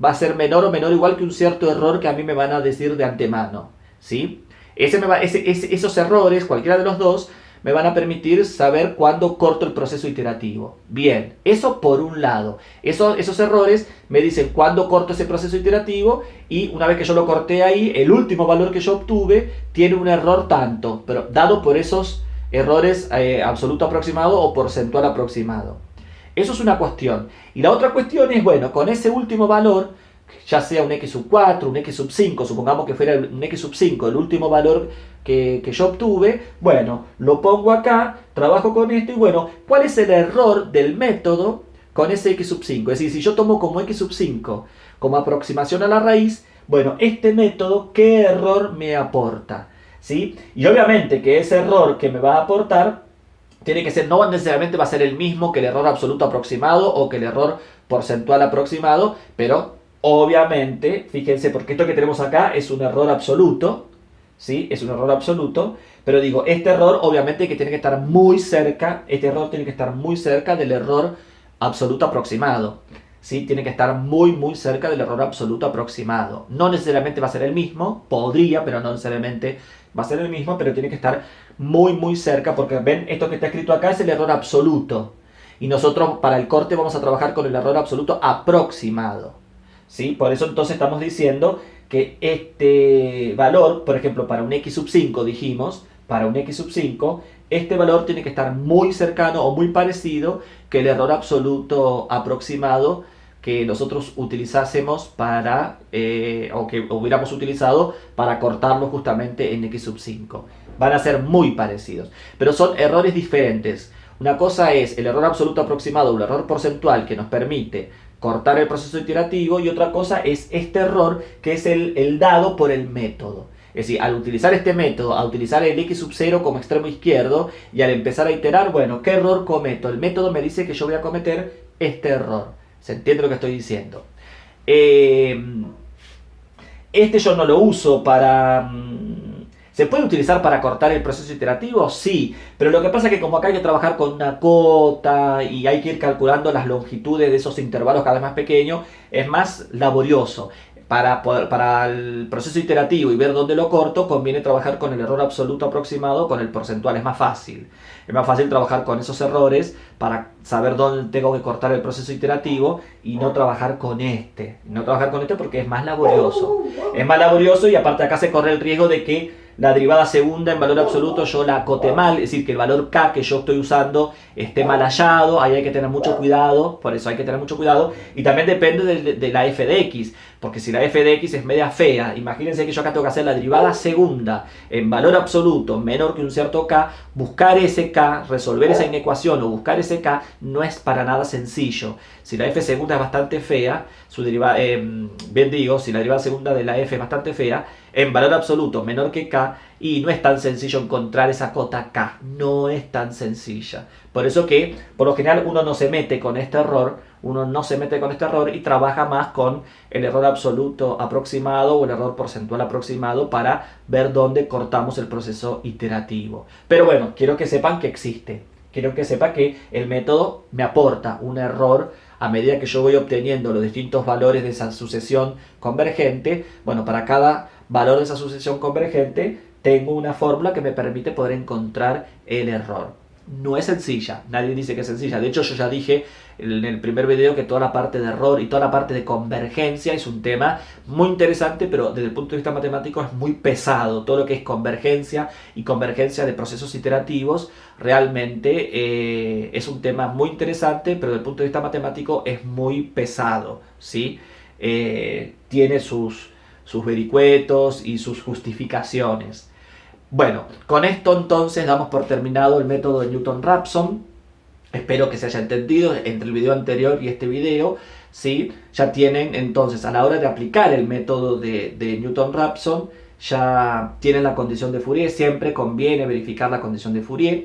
Speaker 1: va a ser menor o menor igual que un cierto error que a mí me van a decir de antemano, ¿sí? Esos errores, cualquiera de los dos, me van a permitir saber cuándo corto el proceso iterativo. Bien, eso por un lado. Esos errores me dicen cuándo corto ese proceso iterativo, y una vez que yo lo corté ahí, el último valor que yo obtuve tiene un error tanto, pero dado por esos errores absoluto aproximado o porcentual aproximado. Eso es una cuestión. Y la otra cuestión es, bueno, con ese último valor, ya sea un x sub 4, un x sub 5, supongamos que fuera un x sub 5, el último valor que yo obtuve, bueno, lo pongo acá, trabajo con esto y bueno, ¿cuál es el error del método con ese x sub 5? Es decir, si yo tomo como x sub 5 como aproximación a la raíz, bueno, este método, ¿qué error me aporta? ¿Sí? Y obviamente que ese error que me va a aportar tiene que ser, no necesariamente va a ser el mismo que el error absoluto aproximado o que el error porcentual aproximado, pero obviamente, fíjense, porque esto que tenemos acá es un error absoluto, ¿sí? Es un error absoluto, pero digo, este error obviamente que tiene que estar muy cerca, del error absoluto aproximado, ¿sí? Tiene que estar muy cerca del error absoluto aproximado. No necesariamente va a ser el mismo, podría, pero no necesariamente va a ser el mismo, pero tiene que estar muy cerca, porque ven, esto que está escrito acá es el error absoluto. Y nosotros para el corte vamos a trabajar con el error absoluto aproximado, ¿sí? Por eso entonces estamos diciendo que este valor, por ejemplo, para un x sub 5 dijimos, para un x sub 5, este valor tiene que estar muy cercano o muy parecido que el error absoluto aproximado que nosotros utilizásemos para, o que hubiéramos utilizado para cortarlo justamente en x sub 5. Van a ser muy parecidos, pero son errores diferentes. Una cosa es el error absoluto aproximado o el error porcentual que nos permite cortar el proceso iterativo, y otra cosa es este error que es el dado por el método. Es decir, al utilizar este método, al utilizar el x sub 0 como extremo izquierdo y al empezar a iterar, bueno, ¿qué error cometo? El método me dice que yo voy a cometer este error. ¿Se entiende lo que estoy diciendo? Este yo no lo uso para... ¿Se puede utilizar para cortar el proceso iterativo? Sí, pero lo que pasa es que como acá hay que trabajar con una cota y hay que ir calculando las longitudes de esos intervalos cada vez más pequeños, es más laborioso. Para el proceso iterativo y ver dónde lo corto, conviene trabajar con el error absoluto aproximado, con el porcentual, es más fácil. Es más fácil trabajar con esos errores para saber dónde tengo que cortar el proceso iterativo y no trabajar con este. No trabajar con este porque es más laborioso. Es más laborioso y aparte acá se corre el riesgo de que la derivada segunda en valor absoluto yo la acote mal, es decir, que el valor k que yo estoy usando esté mal hallado, ahí hay que tener mucho cuidado, por eso hay que tener mucho cuidado, y también depende de la f de x, porque si la f de x es media fea, imagínense que yo acá tengo que hacer la derivada segunda en valor absoluto menor que un cierto k, buscar ese k, resolver esa inecuación o buscar ese k no es para nada sencillo. Si la f segunda es bastante fea, su derivada, bien digo, si la derivada segunda de la f es bastante fea, en valor absoluto menor que k, y no es tan sencillo encontrar esa cota k, no es tan sencilla. Por eso que, por lo general, uno no se mete con este error, y trabaja más con el error absoluto aproximado o el error porcentual aproximado para ver dónde cortamos el proceso iterativo. Pero bueno, quiero que sepan que existe. Quiero que sepan que el método me aporta un error a medida que yo voy obteniendo los distintos valores de esa sucesión convergente. Bueno, para cada valor de esa sucesión convergente tengo una fórmula que me permite poder encontrar el error. No es sencilla, nadie dice que es sencilla. De hecho, yo ya dije en el primer video que toda la parte de error y toda la parte de convergencia es un tema muy interesante, pero desde el punto de vista matemático es muy pesado. Todo lo que es convergencia y convergencia de procesos iterativos realmente es un tema muy interesante, pero desde el punto de vista matemático es muy pesado, ¿sí? Tiene sus vericuetos y sus justificaciones. Bueno, con esto entonces damos por terminado el método de Newton-Raphson. Espero que se haya entendido entre el video anterior y este video, ¿sí? Ya tienen entonces, a la hora de aplicar el método de Newton-Raphson, ya tienen la condición de Fourier. Siempre conviene verificar la condición de Fourier.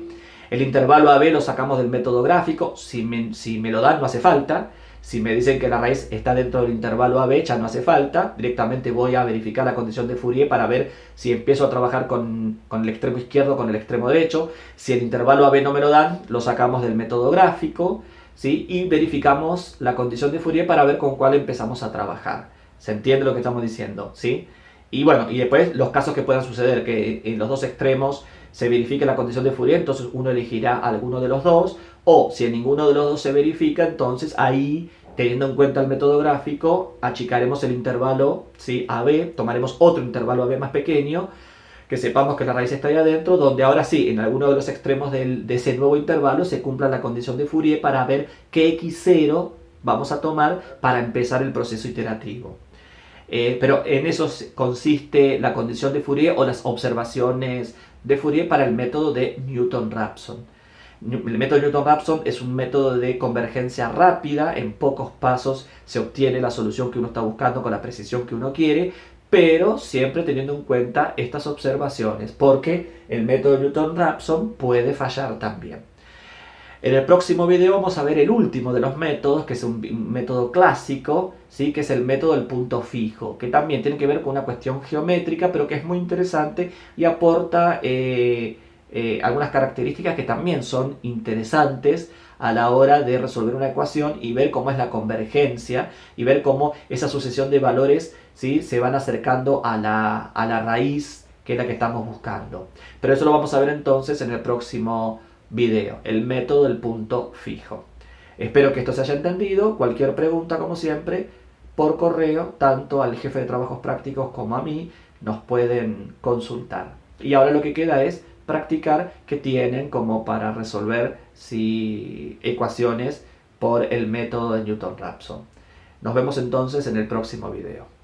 Speaker 1: El intervalo AB lo sacamos del método gráfico. Si me lo dan, no hace falta. Si me dicen que la raíz está dentro del intervalo AB, ya no hace falta. Directamente voy a verificar la condición de Fourier para ver si empiezo a trabajar con el extremo izquierdo o con el extremo derecho. Si el intervalo AB no me lo dan, lo sacamos del método gráfico, ¿sí? Y verificamos la condición de Fourier para ver con cuál empezamos a trabajar. ¿Se entiende lo que estamos diciendo? ¿Sí? Y bueno, y después los casos que puedan suceder, que en los dos extremos se verifique la condición de Fourier, entonces uno elegirá alguno de los dos, o si en ninguno de los dos se verifica, entonces ahí, teniendo en cuenta el método gráfico, achicaremos el intervalo, ¿sí? AB, tomaremos otro intervalo AB más pequeño, que sepamos que la raíz está ahí adentro, donde ahora sí, en alguno de los extremos de ese nuevo intervalo se cumpla la condición de Fourier para ver qué x0 vamos a tomar para empezar el proceso iterativo. Pero en eso consiste la condición de Fourier o las observaciones de Fourier para el método de Newton-Raphson. El método de Newton-Raphson es un método de convergencia rápida, en pocos pasos se obtiene la solución que uno está buscando con la precisión que uno quiere, pero siempre teniendo en cuenta estas observaciones, porque el método de Newton-Raphson puede fallar también. En el próximo video vamos a ver el último de los métodos, que es un método clásico, ¿sí? Que es el método del punto fijo, que también tiene que ver con una cuestión geométrica, pero que es muy interesante y aporta algunas características que también son interesantes a la hora de resolver una ecuación y ver cómo es la convergencia y ver cómo esa sucesión de valores, ¿sí? Se van acercando a la raíz, que es la que estamos buscando. Pero eso lo vamos a ver entonces en el próximo video, el método del punto fijo. Espero que esto se haya entendido. Cualquier pregunta, como siempre, por correo, tanto al jefe de trabajos prácticos como a mí, nos pueden consultar. Y ahora lo que queda es practicar qué tienen como para resolver ecuaciones por el método de Newton-Raphson. Nos vemos entonces en el próximo video.